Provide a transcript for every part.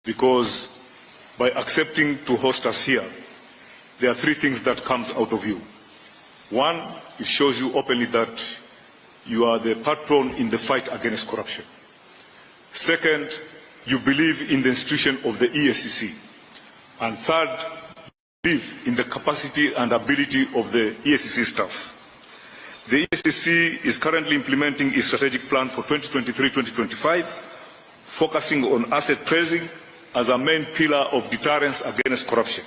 because by accepting to host us here, there are three things that comes out of you. One, it shows you openly that you are the patron in the fight against corruption. Second, you believe in the institution of the EACC. And third, you believe in the capacity and ability of the EACC staff. The EACC is currently implementing its strategic plan for 2023-2025, focusing on asset tracing as a main pillar of deterrence against corruption.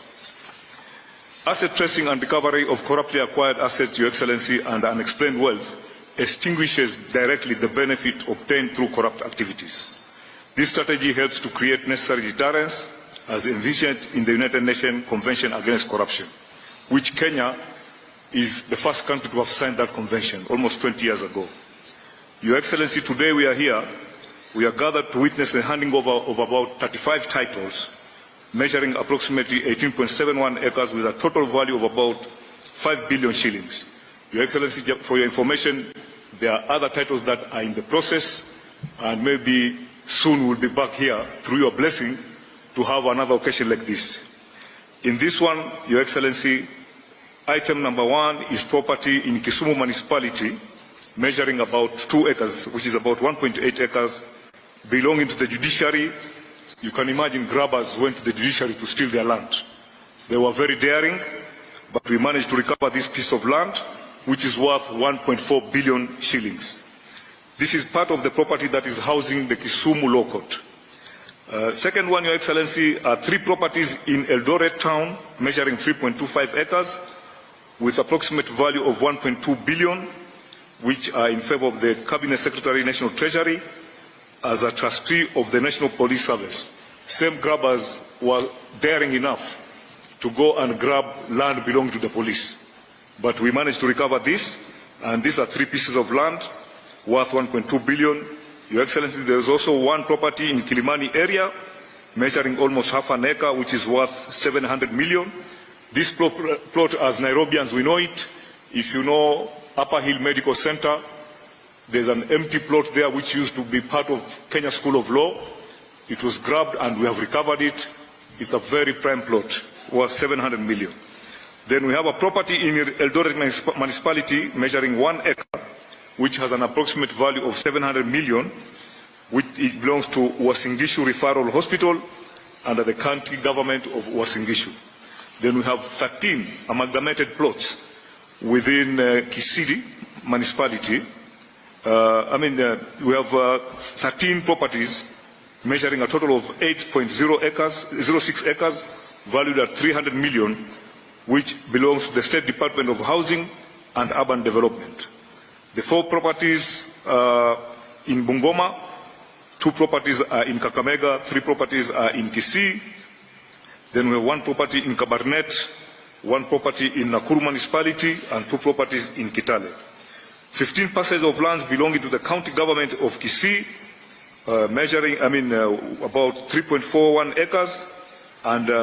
Asset tracing and recovery of corruptly acquired assets, Your Excellency, and unexplained wealth extinguishes directly the benefit obtained through corrupt activities. This strategy helps to create necessary deterrence as envisioned in the United Nations Convention Against Corruption, which Kenya is the first country to have signed that convention almost 20 years ago. Your Excellency, today we are here. We are gathered to witness the handing over of about 35 titles, measuring approximately 18.71 acres with a total value of about 5 billion shillings. Your Excellency, for your information, there are other titles that are in the process, and maybe soon we'll be back here, through your blessing, to have another occasion like this. In this one, Your Excellency, item number 1 is property in Kisumu municipality, measuring about 2 acres, which is about 1.8 acres, belonging to the judiciary. You can imagine grabbers went to the judiciary to steal their land. They were very daring, but we managed to recover this piece of land, which is worth 1.4 billion shillings. This is part of the property that is housing the Kisumu Law Court. Second one, Your Excellency, are 3 properties in Eldoret town, measuring 3.25 acres, with approximate value of 1.2 billion, which are in favor of the Cabinet Secretary, National Treasury, as a trustee of the National Police Service. Same grabbers were daring enough to go and grab land belonging to the police. But we managed to recover this, and these are 3 pieces of land worth 1.2 billion. Your Excellency, there is also 1 property in Kilimani area, measuring almost half an acre, which is worth 700 million. This plot, as Nairobians we know it, if you know Upper Hill Medical Center, there's an empty plot there which used to be part of Kenya School of Law. It was grabbed and we have recovered it. It's a very prime plot, worth 700 million. Then we have a property in Eldoret municipality measuring 1 acre, which has an approximate value of 700 million, which it belongs to Uasin Gishu Referral Hospital under the county government of Uasin Gishu. Then we have 13 amalgamated plots within Kisii municipality. We have 13 properties measuring a total of 8.0 acres, 06 acres, valued at 300 million, which belongs to the State Department of Housing and Urban Development. The 4 properties in Bungoma, 2 properties are in Kakamega, 3 properties are in Kisii. Then we have 1 property in Kabarnet, 1 property in Nakuru municipality, and 2 properties in Kitale. 15 parcels of lands belonging to the county government of Kisii, measuring, about 3.41 acres, and the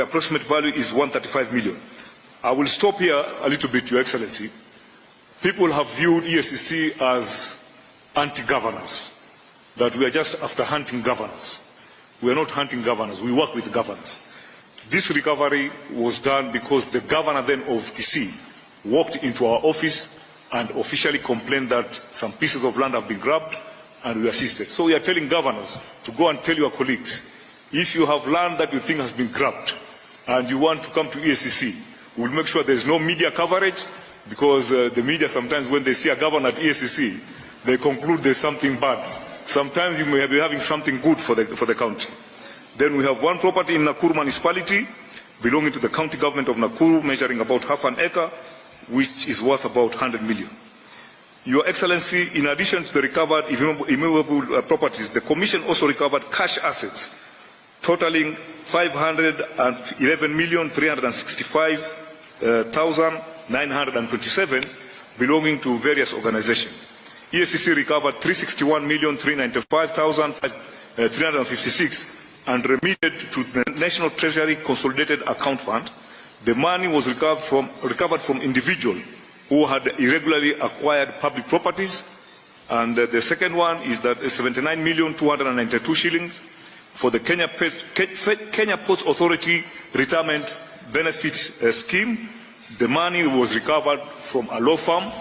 approximate value is 135 million. I will stop here a little bit, Your Excellency. People have viewed EACC as anti-governance, that we are just after hunting governance. We are not hunting governors, we work with governors. This recovery was done because the governor then of Kisii walked into our office and officially complained that some pieces of land have been grabbed, and we assisted. So we are telling governors to go and tell your colleagues, if you have land that you think has been grabbed and you want to come to EACC, we'll make sure there's no media coverage, because the media sometimes, when they see a governor at EACC, they conclude there's something bad. Sometimes you may be having something good for the country. Then we have 1 property in Nakuru municipality, belonging to the county government of Nakuru, measuring about half an acre, which is worth about 100 million. Your Excellency, in addition to the recovered immovable properties, the Commission also recovered cash assets totaling 511,365,927 belonging to various organizations. EACC recovered 361,395,356 and remitted to the National Treasury Consolidated Account Fund. The money was recovered from individuals who had irregularly acquired public properties And the second one is that 79,292 shillings for the Kenya Ports Authority Retirement Benefits Scheme. The money was recovered from a law firm.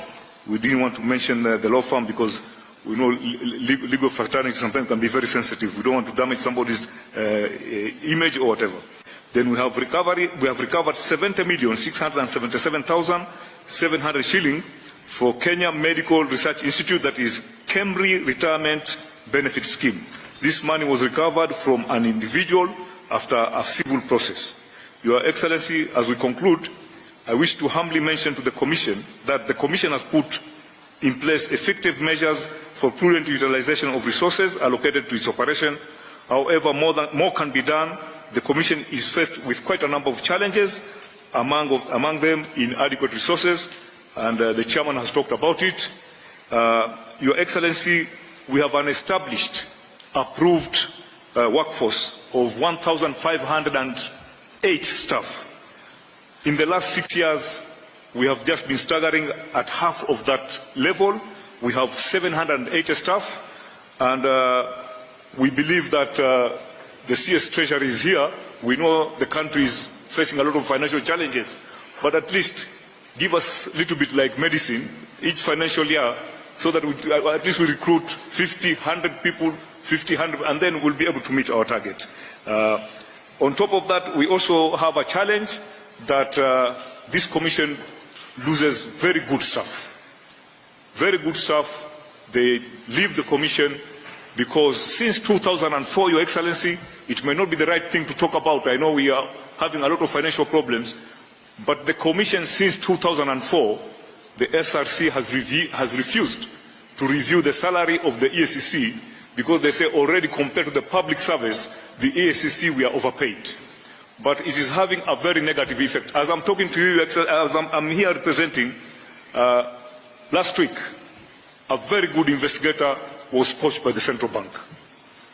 We didn't want to mention the law firm because we know legal fraternity sometimes can be very sensitive. We don't want to damage somebody's image or whatever. Then we have recovered 70,677,700 shilling for Kenya Medical Research Institute, that is KEMRI Retirement Benefit Scheme. This money was recovered from an individual after a civil process. Your Excellency, as we conclude, I wish to humbly mention to the Commission that the Commission has put in place effective measures for prudent utilization of resources allocated to its operation. However, more can be done. The Commission is faced with quite a number of challenges, among them inadequate resources, and the Chairman has talked about it. Your Excellency, we have an established, approved workforce of 1,508 staff. In the last 6 years, we have just been staggering at half of that level. We have 780 staff, and we believe that the CS Treasury is here. We know the country is facing a lot of financial challenges, but at least give us a little bit like medicine each financial year, so that at least we recruit 50, 100 people, 50, 100, and then we'll be able to meet our target. On top of that, we also have a challenge that this Commission loses very good staff. Very good staff. They leave the Commission because since 2004, Your Excellency, it may not be the right thing to talk about. I know we are having a lot of financial problems, but the Commission since 2004, the SRC has refused to review the salary of the EACC because they say already compared to the public service, the EACC, we are overpaid. But it is having a very negative effect. As I'm talking to you, as I'm here representing, last week, a very good investigator was poached by the central bank.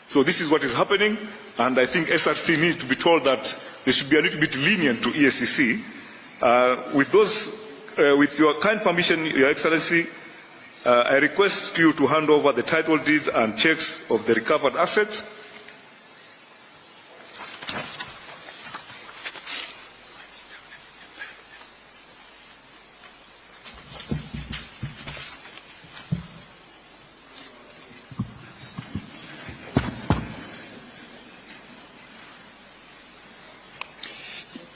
So this is what is happening, and I think SRC needs to be told that they should be a little bit lenient to EACC. With your kind permission, Your Excellency, I request you to hand over the title deeds and checks of the recovered assets.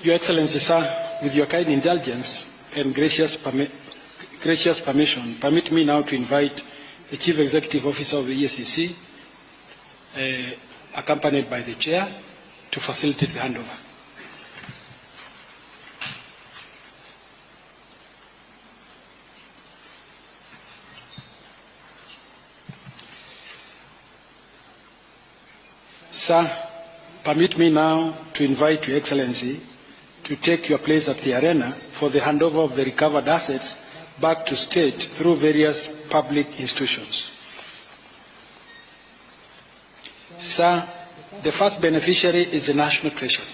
Your Excellency, sir, with your kind indulgence and gracious permission, permit me now to invite the Chief Executive Officer of the EACC, accompanied by the Chair, to facilitate the handover. Sir, permit me now to invite Your Excellency to take your place at the arena for the handover of the recovered assets back to state through various public institutions. Sir, the first beneficiary is the National Treasury.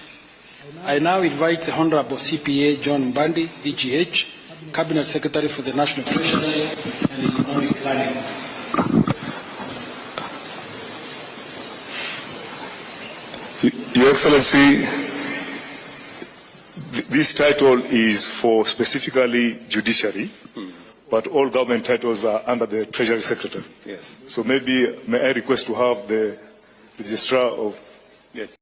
I now invite the Honorable CPA John Mbandi, EGH, Cabinet Secretary for the National Treasury and Economic Planning. Your Excellency, this title is for specifically judiciary, but all government titles are under the Treasury Secretary. Yes. So maybe may I request to have the registrar of... Yes.